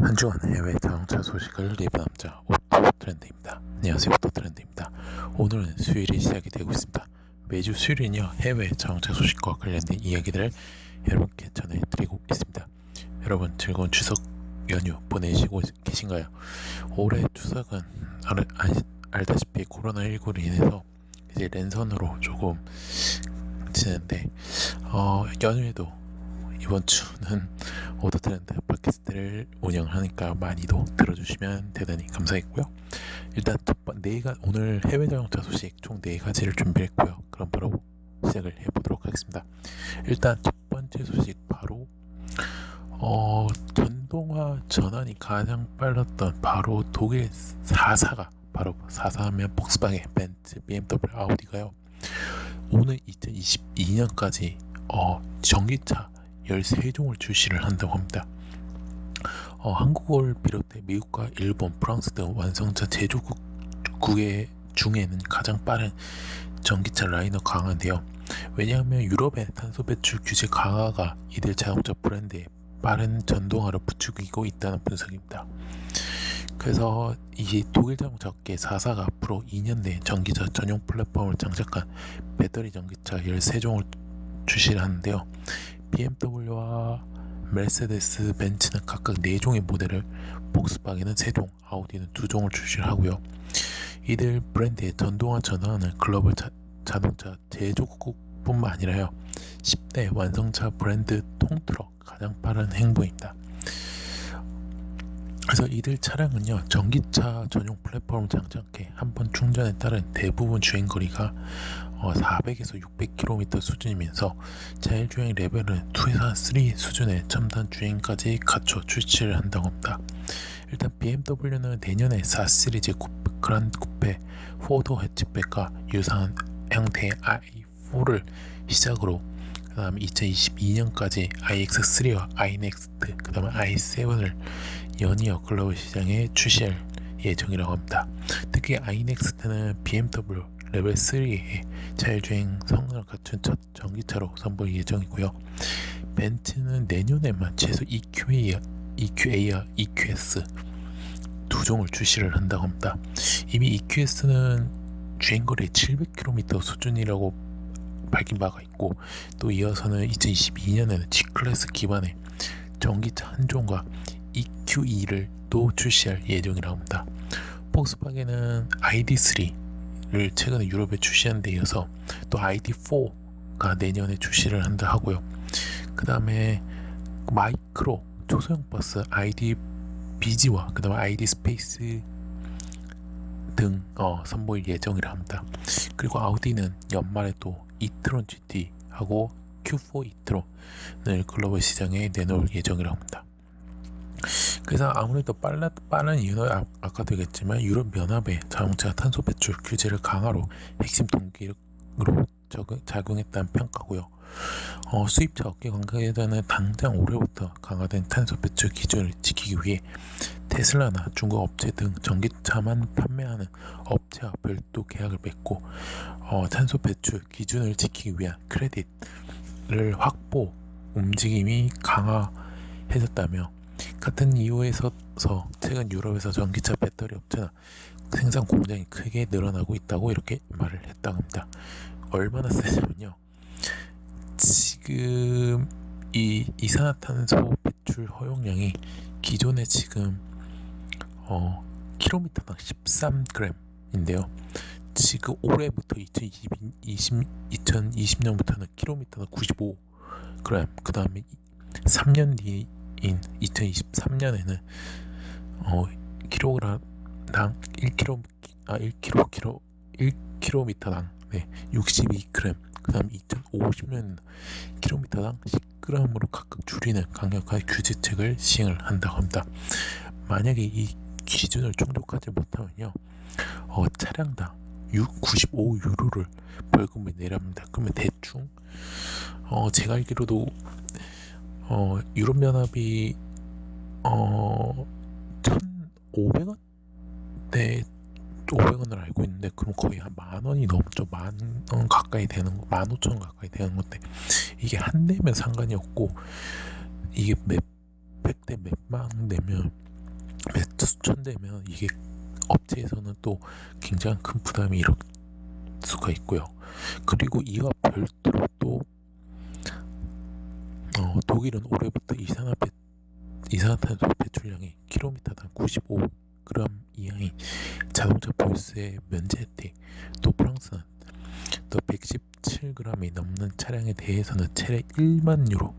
한 주간 해외 자동차 소식을 리뷰남자 오토트렌드입니다. 안녕하세요, 오토트렌드입니다. 오늘은 수요일이 시작이 되고 있습니다. 매주 수요일은요, 해외 자동차 소식과 관련된 이야기들을 여러분께 전해드리고 있습니다. 여러분 즐거운 추석 연휴 보내시고 계신가요? 올해 추석은 알다시피 코로나19로 인해서 이제 랜선으로 조금 지내는데 연휴에도 이번 주는 오토트렌드 팟캐스트를 운영하니까 많이도 들어주시면 대단히 감사했고요. 일단 오늘 해외 자동차 소식 총 4가지를 준비했고요. 그럼 바로 시작을 해보도록 하겠습니다. 일단 첫 번째 소식 바로 전동화 전환이 가장 빨랐던 바로 독일 4사가 바로 4사하면 폭스바겐, 벤츠, BMW, 아우디가요. 오늘 2022년까지 전기차 13종을 출시를 한다고 합니다. 한국을 비롯해 미국과 일본, 프랑스 등 완성차 제조국의 중에는 가장 빠른 전기차 라인업 강화인데요. 왜냐하면 유럽의 탄소 배출 규제 강화가 이들 자동차 브랜드에 빠른 전동화를 부추기고 있다는 분석입니다. 그래서 이 독일 자동차 업계 4사가 앞으로 2년 내에 전기차 전용 플랫폼을 장착한 배터리 전기차 13종을 출시를 하는데요. BMW와 메르세데스 벤츠는 각각 4종의 모델을, 폭스바겐은 3종, 아우디는 2종을 출시를 하고요. 이들 브랜드의 전동화 전환은 글로벌 자동차 제조국뿐만 아니라요, 10대 완성차 브랜드 통틀어 가장 빠른 행보입니다. 그래서 이들 차량은요, 전기차 전용 플랫폼을 장착해 한번 충전에 따른 대부분 주행거리가 400에서 600km 수준이면서 자율주행 레벨은 2에서 3 수준의 첨단 주행까지 갖춰 출시를 한다고 합니다. 일단 BMW는 내년에 4 시리즈 그란드 쿠페 4도 해치백과 유사한 형태의 i4를 시작으로, 그 다음에 2022년까지 iX3와 iNext, 그 다음에 i7을 연이어 글로벌 시장에 출시할 예정이라고 합니다. 특히 iNext는 BMW 레벨 3의 자율주행 성능을 갖춘 첫 전기차로 선보일 예정이고요. 벤츠는 내년에만 최소 EQA와 EQS 2종을 출시를 한다고 합니다. 이미 EQS는 주행거리 700km 수준이라고 밝힌 바가 있고, 또 이어서는 2022년에는 G클래스 기반의 전기차 한 종과 EQE를 또 출시할 예정이라고 합니다. 폭스바겐은 ID3를 최근에 유럽에 출시한 데 이어서 또 ID4가 내년에 출시를 한다 하고요. 그 다음에 마이크로 초소형 버스 ID BG와 그 다음에 ID 스페이스 등 선보일 예정이라 합니다. 그리고 아우디는 연말에 또 이트론 GT하고 Q4 이트론을 글로벌 시장에 내놓을 예정이라고 합니다. 그래서 아무래도 빠른 이유는 아까도 얘기했지만 유럽 연합의 자동차 탄소 배출 규제를 강화로 핵심 동기로 작용했다는 평가고요. 수입차 업계 관계자는 당장 올해부터 강화된 탄소 배출 기준을 지키기 위해 테슬라나 중국 업체 등 전기차만 판매하는 업체와 별도 계약을 맺고 탄소 배출 기준을 지키기 위한 크레딧을 확보 움직임이 강화해졌다며, 같은 이유에서 최근 유럽에서 전기차 배터리 업체나 생산 공장이 크게 늘어나고 있다고 이렇게 말을 했다고 합니다. 얼마나 세냐면요, 지금 이 이산화탄소 배출 허용량이 기존에 지금 킬로미터당 13g인데요. 지금 올해부터 2020년부터는 킬로미터당 95g, 그 다음에 3년 뒤인 2023년에는 킬로그램당 1km당 62g, 그 다음 2050년에는 킬로미터당 10g으로 각각 줄이는 강력한 규제책을 시행을 한다고 합니다. 만약에 이 기준을 충족하지 못하면요, 차량당 95유로를 벌금을 내야 합니다. 그러면 대충 제가 알기로도 유럽연합이 1,500원대 500원을 알고 있는데, 그럼 거의 한 만원이 넘죠. 만원 가까이 되는 거, 15,000원 가까이 되는 건데, 이게 한 대면 상관이 없고, 이게 몇백 대 몇만 내면 몇 수천 대면 이게 업체에서는 또 굉장히 큰 부담이 일을 수가 있고요. 그리고 이와 별도로 또 독일은 올해부터 이산화탄소 배출량이 킬로미터당 95g 이하인 자동차 보유세 면제 혜택, 또 프랑스는 또 117g이 넘는 차량에 대해서는 최대 1만 유로,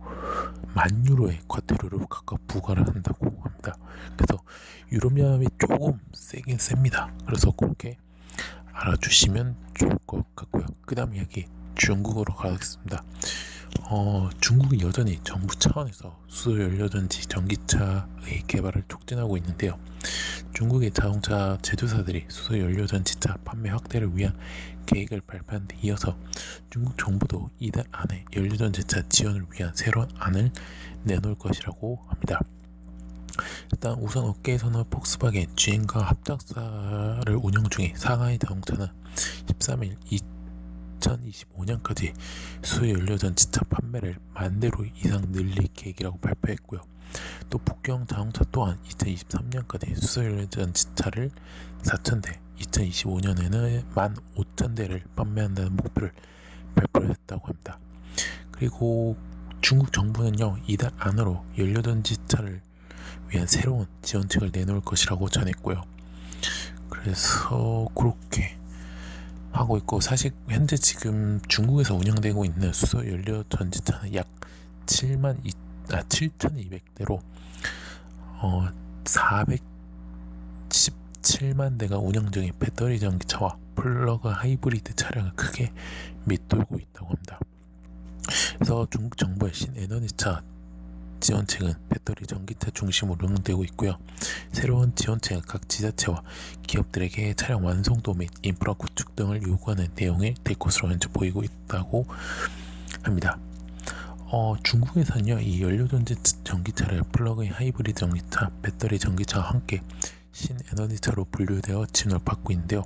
만 유로의 과태료를 각각 부과를 한다고 합니다. 그래서 유럽연합이 조금 세긴 셉니다. 그래서 그렇게 알아주시면 좋을 것 같고요. 그 다음 이야기 중국으로 가겠습니다. 중국이 여전히 정부 차원에서 수소연료전지 전기차의 개발을 촉진하고 있는데요. 중국의 자동차 제조사들이 수소연료전지차 판매 확대를 위한 계획을 발표한 데 이어서 중국 정부도 이달 안에 연료전지차 지원을 위한 새로운 안을 내놓을 것이라고 합니다. 일단 우선 업계에서는 폭스바겐, GM과 합작사를 운영 중인 상하이 자동차는 13일 2025년까지 수소연료전지차 판매를 10,000대로 이상 늘릴 계획이라고 발표했고요. 또 북경 자동차 또한 2023년까지 수소연료전지차를 4,000대, 2025년에는 15,000대를 판매한다는 목표를 발표했다고 합니다. 그리고 중국 정부는요, 이달 안으로 연료전지차를 위한 새로운 지원책을 내놓을 것이라고 전했고요. 그래서 그렇게 하고 있고, 사실 현재 지금 중국에서 운영되고 있는 수소연료 전지차는 약 7,200대로 417만 대가 운영 중인 배터리 전기차와 플러그 하이브리드 차량을 크게 밑돌고 있다고 합니다. 그래서 중국 정부의 신에너지차 지원책은 배터리 전기차 중심으로 운영되고 있고요. 새로운 지원책은 각 지자체와 기업들에게 차량 완성도 및 인프라 구축 등을 요구하는 내용이 될 것으로 현재 보이고 있다고 합니다. 중국에서는요, 이 연료전지 전기차를 플러그인 하이브리드 전기차, 배터리 전기차와 함께 신에너지차로 분류되어 지원을 받고 있는데요.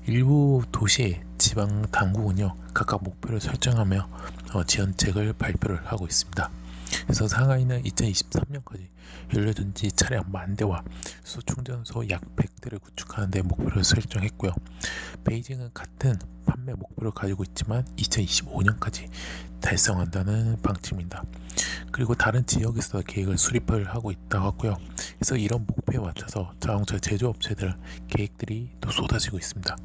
일부 도시의 지방 당국은요, 각각 목표를 설정하며 지원책을 발표를 하고 있습니다. 그래서 상하이는 2023년까지 연료전지 차량 10,000대와 수소충전소 약 100대를 구축하는 데 목표를 설정했고요. 베이징은 같은 판매 목표를 가지고 있지만 2025년까지 달성한다는 방침입니다. 그리고 다른 지역에서 계획을 수립을 하고 있다고 하고요. 그래서 이런 목표에 맞춰서 자동차 제조업체들 계획들이 또 쏟아지고 있습니다.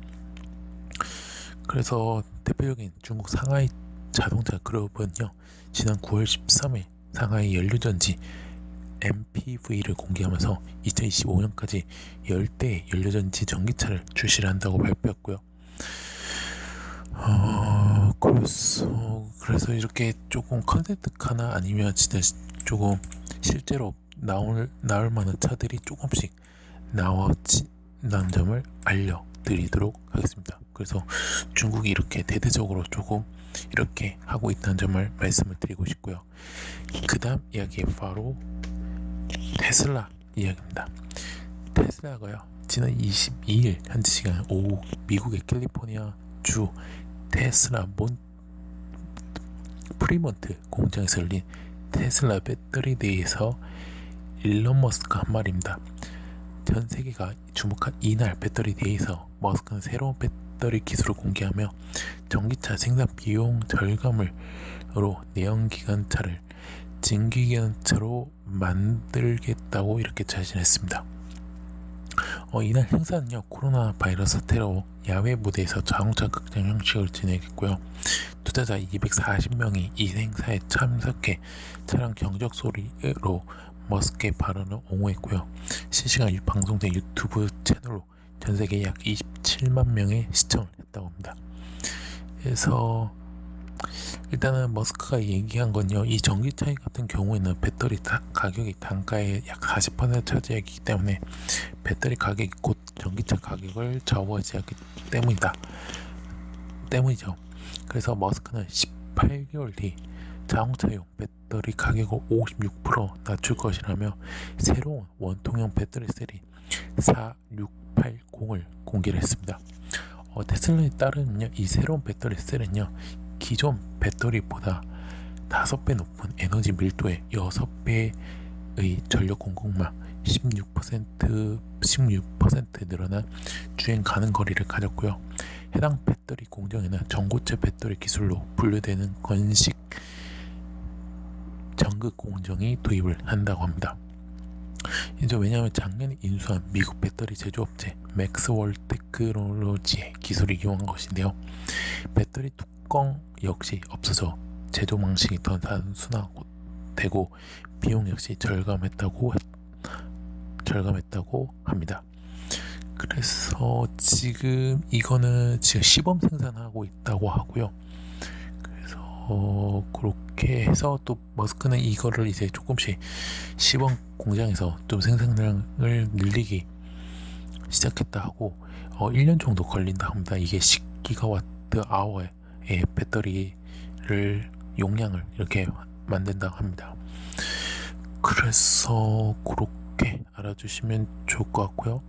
그래서 대표적인 중국 상하이 자동차 그룹은요, 지난 9월 13일 상하이 연료전지 MPV를 공개하면서 2025년까지 10대의 연료전지 전기차를 출시를 한다고 발표했고요. 그래서 이렇게 조금 컨셉트카나 아니면 진짜 조금 실제로 나올 만한 차들이 조금씩 나온다는 점을 알려드리도록 하겠습니다. 그래서 중국이 이렇게 대대적으로 조금 이렇게 하고 있다는 점을 말씀을 드리고 싶고요. 그 다음 이야기 바로 테슬라 이야기입니다. 테슬라가요, 지난 22일 현지 시간 오후 미국의 캘리포니아 주 테슬라 프리몬트 공장에서 열린 테슬라 배터리 데이에서 일론 머스크가 한 말입니다. 전 세계가 주목한 이날 배터리 데이에서 머스크는 새로운 배터리 기술을 공개하며 전기차 생산 비용 절감으로 내연기관차를 진기관차로 만들겠다고 이렇게 자신했습니다. 이날 행사는요, 코로나 바이러스 사태로 야외 무대에서 자동차 극장 형식을 진행했고요. 투자자 240명이 이 행사에 참석해 차량 경적 소리로 머스크의 발언을 옹호했고요. 실시간 방송된 유튜브 채널로 전세계 약 27만 명의 시청을 했다고 합니다. 그래서 일단은 머스크가 얘기한 건요, 이 전기차 같은 경우에는 배터리 가격이 단가의 약 40% 차지하기 때문에 배터리 가격이 곧 전기차 가격을 좌우하지 때문이죠. 그래서 머스크는 18개월 뒤 자동차용 배터리 가격을 56% 낮출 것이라며 새로운 원통형 배터리 셀인 4680을 공개를 했습니다. 테슬라에 따르면요, 이 새로운 배터리 셀은요, 기존 배터리보다 5배 높은 에너지 밀도의 6배 전력 공급망 16% 늘어난 주행 가능 거리를 가졌고요. 해당 배터리 공정에는 전고체 배터리 기술로 분류되는 건식 전극 공정이 도입을 한다고 합니다. 이제 왜냐하면 작년에 인수한 미국 배터리 제조업체 맥스월 테크놀로지의 기술을 이용한 것인데요. 배터리 뚜껑 역시 없어져 제조 방식이 더 단순하고 되고 비용 역시 절감했다고 합니다. 그래서 지금 이거는 지금 시범 생산하고 있다고 하고요. 그래서 그렇게 해서 또 머스크는 이거를 이제 조금씩 시범 공장에서 좀 생산량을 늘리기 시작했다 하고 1년 정도 걸린다 합니다. 이게 10기가와트 아워의 배터리를 용량을 이렇게 만든다고 합니다. 그래서 그렇게 알아주시면 좋을 것 같고요.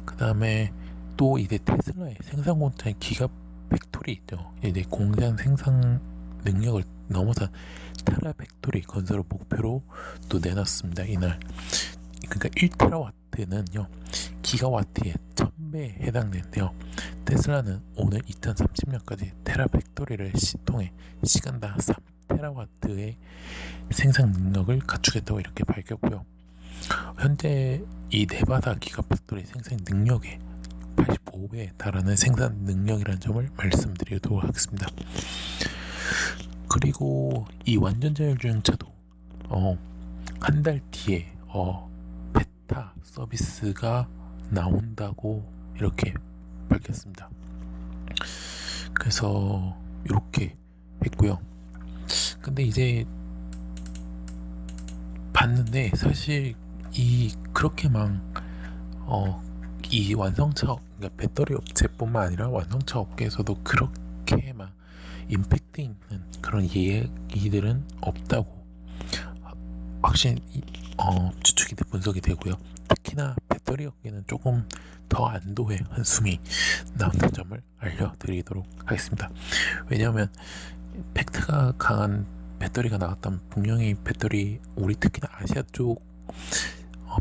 그 다음에 또 이제 테슬라의 생산 공장의 기가 팩토리 있죠. 이제 공장 생산 능력을 넘어선 테라 팩토리 건설을 목표로 또 내놨습니다. 이날. 그러니까 1테라와트는요 기가와트의 1000배에 해당되는데요. 테슬라는 오늘 2030년까지 테라 팩토리를 통해 시간당 3테라와트의 생산 능력을 갖추겠다고 이렇게 밝혔고요. 현재 이 네바다 기가팩토리 생산 능력의 85배에 달하는 생산 능력이라는 점을 말씀드리도록 하겠습니다. 그리고 이 완전 자율주행차도 한 달 뒤에 베타 서비스가 나온다고 이렇게 밝혔습니다. 그래서 이렇게 했고요. 근데 이제 봤는데 사실 이 그렇게 이 완성차 그러니까 배터리 업체뿐만 아니라 완성차 업계에서도 그렇게 막 임팩트 있는 그런 얘기들은 없다고 확실히 추측이 분석이 되고요. 특히나 배터리 업계는 조금 더 안도의 한숨이 나온다는 점을 알려드리도록 하겠습니다. 왜냐하면 팩트가 강한 배터리가 나왔다면 분명히 우리 특히나 아시아 쪽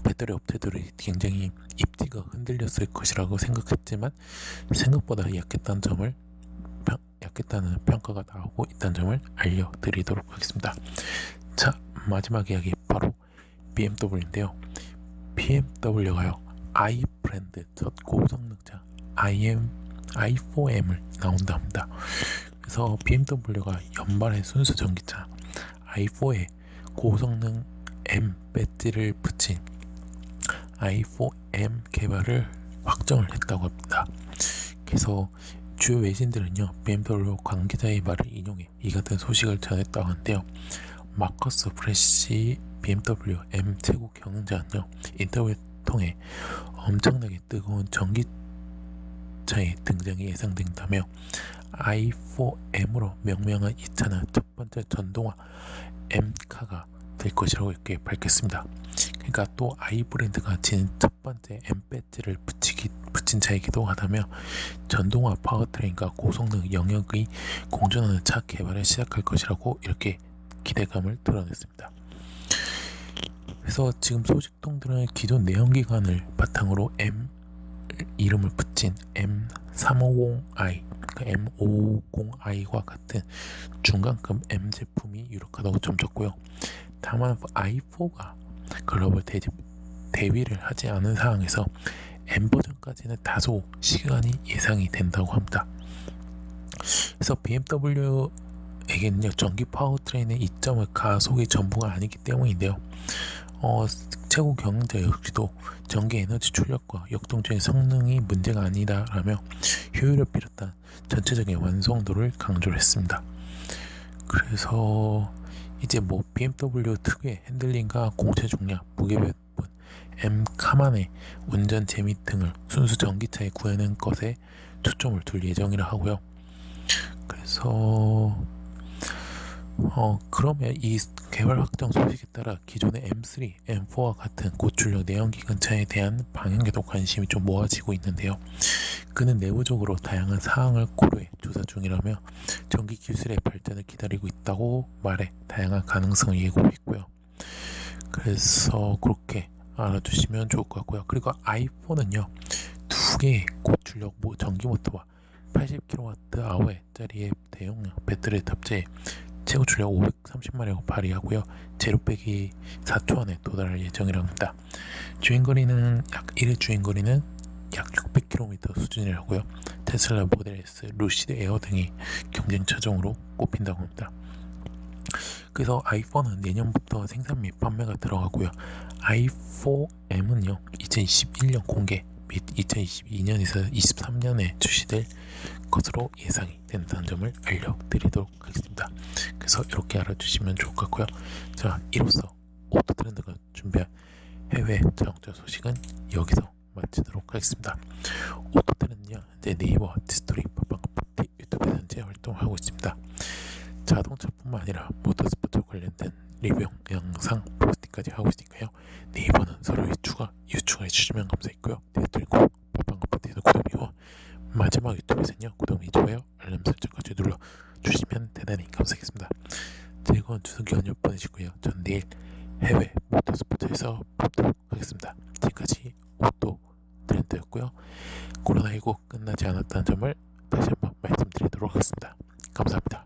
배터리 업체들이 굉장히 입지가 흔들렸을 것이라고 생각했지만 생각보다 약했다는 평가가 나오고 있다는 점을 알려드리도록 하겠습니다. 자, 마지막 이야기 바로 BMW인데요. BMW가요 i 브랜드 첫 고성능차 i4M을 나온다 합니다. 그래서 BMW가 연말에 순수 전기차 i4에 고성능 M 배지를 붙인 i4M 개발을 확정을 했다고 합니다. 그래서 주요 외신들은요 BMW 관계자의 말을 인용해 이 같은 소식을 전했다고 하는데요. 마커스 프레시 BMW M 최고 경영자는요 인터뷰를 통해 엄청나게 뜨거운 전기차의 등장이 예상된다며 i4M으로 명명한 이 차는 첫 번째 전동화 M카가 될 것이라고 이렇게 밝혔습니다. 그러니까 또 i 브랜드가 지닌 첫 번째 M 배지를 붙인 차이기도 하다며 전동화 파워트레인과 고성능 영역의 공존하는 차 개발을 시작할 것이라고 이렇게 기대감을 드러냈습니다. 그래서 지금 소식통들은 기존 내연기관을 바탕으로 M 이름을 붙인 M350i 그러니까 M550i와 같은 중간급 M 제품이 유력하다고 점쳤고요. 다만 i4가 글로벌 대비를 하지 않은 상황에서 M 버전까지는 다소 시간이 예상이 된다고 합니다. 그래서 BMW에게는요 전기 파워트레인의 이점을 가속의 전부가 아니기 때문인데요. 최고 경영자 역시도 전기 에너지 출력과 역동적인 성능이 문제가 아니다라며 효율을 비롯한 전체적인 완성도를 강조를 했습니다. 그래서 이제 BMW 특유의 핸들링과 공체 중량, 무게 배분, M카만의 운전 재미 등을 순수 전기차에 구현하는 것에 초점을 둘 예정이라 하고요. 그래서 그러면 이 개발 확정 소식에 따라 기존의 M3, M4와 같은 고출력 내연기관차에 대한 방향에도 관심이 좀 모아지고 있는데요. 그는 내부적으로 다양한 사항을 고려해 조사 중이라며 전기 기술의 발전을 기다리고 있다고 말해 다양한 가능성을 예고했고요. 그래서 그렇게 알아두시면 좋을 것 같고요. 그리고 아이폰은요, 두 개의 고출력 전기 모터와 80kWh짜리의 대용량 배터리를 탑재해 최고 출력 530마력을 발휘하고요. 제로백이 4초 안에 도달할 예정이라고 합니다. 주행거리는 약 1회 주행거리는 약 600km 수준이라고요. 테슬라 모델 S, 루시드 에어 등이 경쟁 차종으로 꼽힌다고 합니다. 그래서 아이폰은 내년부터 생산 및 판매가 들어가고요. i4M은요 2021년 공개 및 2022년에서 23년에 출시될 것으로 예상이 된다는 점을 알려드리도록 하겠습니다. 그래서 이렇게 알아주시면 좋을 것 같고요. 자, 이로써 오토트렌드가 준비한 해외 자동차 소식은 여기서 마치도록 하겠습니다. 오토트렌드는요 이제 네이버 디스토리 팟빵 유튜브에서 현재 활동하고 있습니다. 자동차뿐만 아니라 모터스포츠와 관련된 리뷰 영상 포스팅까지 하고 있으니까요. 네이버는 서로 유추해 주시면 감사했고요. 디스토리고 팟빵 팟빵에서 구독이고 마지막 유튜브에서는요 구독 및 좋아요 알람 설정까지 눌러주시면 대단히 감사하겠습니다. 즐거운 추석 연휴 보내시고요. 전 내일 해외 모터스포츠에서 뵙도록 하겠습니다. 지금까지 오토 트렌드였고요. 코로나19 끝나지 않았다는 점을 다시 한번 말씀드리도록 하겠습니다. 감사합니다.